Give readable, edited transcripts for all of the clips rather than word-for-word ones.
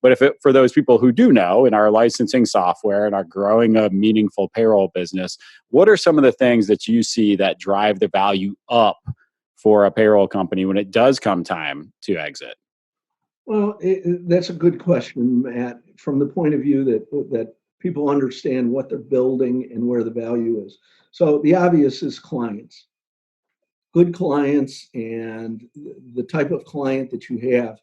But for those people who do know and are licensing software and are growing a meaningful payroll business, what are some of the things that you see that drive the value up for a payroll company when it does come time to exit? Well, that's a good question, Matt, from the point of view that people understand what they're building and where the value is. So the obvious is clients, good clients, and the type of client that you have.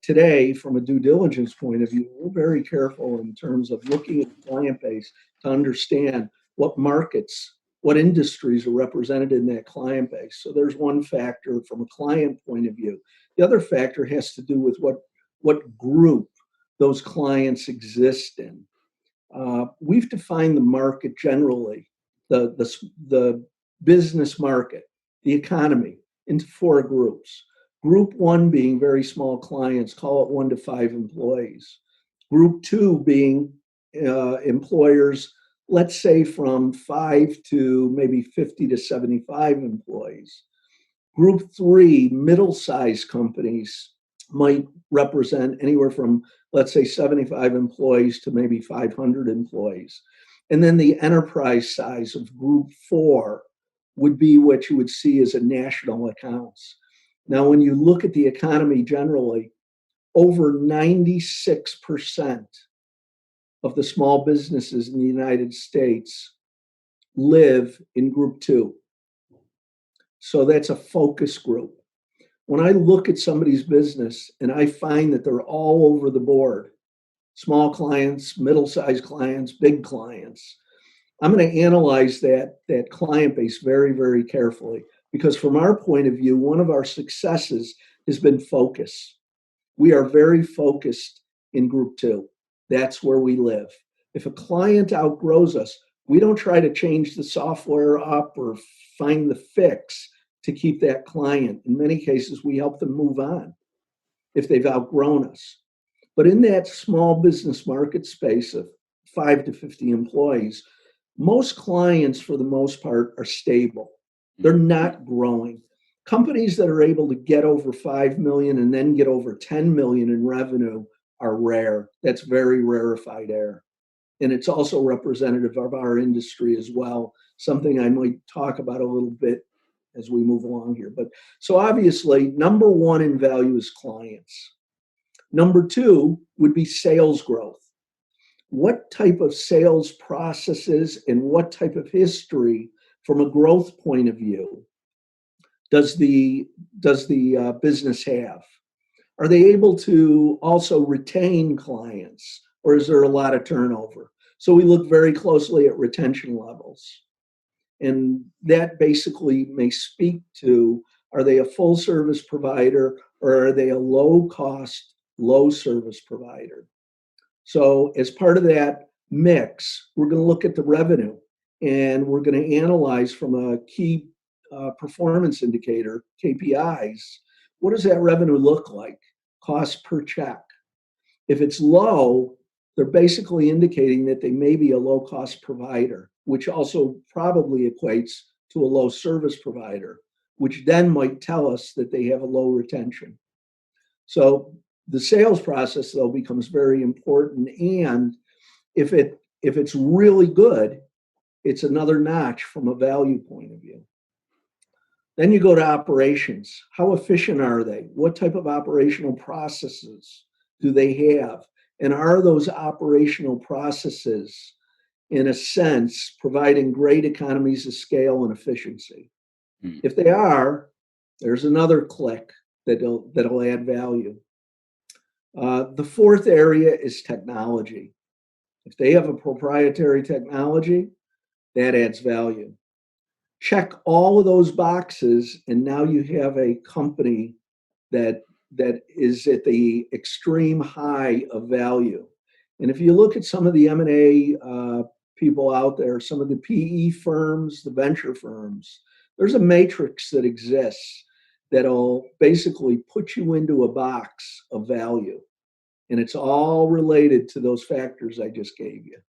Today, from a due diligence point of view, we're very careful in terms of looking at the client base to understand what markets, what industries are represented in that client base. So there's one factor from a client point of view. The other factor has to do with what group those clients exist in. We've defined the market generally, the business market, the economy, into four groups. Group one being very small clients, call it 1 to 5 employees. Group two being employers, let's say from 5 to maybe 50 to 75 employees. Group three, middle-sized companies, might represent anywhere from, let's say, 75 employees to maybe 500 employees. And then the enterprise size of group four would be what you would see as a national accounts. Now, when you look at the economy generally, over 96% of the small businesses in the United States live in group two. So that's a focus group. When I look at somebody's business and I find that they're all over the board, small clients, middle-sized clients, big clients, I'm going to analyze that client base very, very carefully, because from our point of view, one of our successes has been focus. We are very focused in group two. That's where we live. If a client outgrows us, we don't try to change the software up or find the fix to keep that client. In many cases, we help them move on if they've outgrown us. But in that small business market space of 5 to 50 employees, most clients, for the most part, are stable. They're not growing. Companies that are able to get over 5 million and then get over 10 million in revenue are rare. That's very rarefied air. And it's also representative of our industry as well, something I might talk about a little bit as we move along here. But so obviously, number one in value is clients. Number two would be sales growth. What type of sales processes and what type of history from a growth point of view does the business have? Are they able to also retain clients, or is there a lot of turnover? So we look very closely at retention levels. And that basically may speak to, are they a full service provider or are they a low cost, low service provider? So as part of that mix, we're going to look at the revenue and we're going to analyze from a key performance indicator, KPIs, what does that revenue look like? Cost per check. If it's low, they're basically indicating that they may be a low-cost provider, which also probably equates to a low service provider, which then might tell us that they have a low retention. So the sales process, though, becomes very important. And if it's really good, it's another notch from a value point of view. Then you go to operations. How efficient are they? What type of operational processes do they have? And are those operational processes, in a sense, providing great economies of scale and efficiency? If they are, there's another click that'll add value. The fourth area is technology. If they have a proprietary technology, that adds value. Check all of those boxes, and now you have a company that is at the extreme high of value. And if you look at some of the M&A people out there, some of the PE firms, the venture firms, there's a matrix that exists that'll basically put you into a box of value. And it's all related to those factors I just gave you.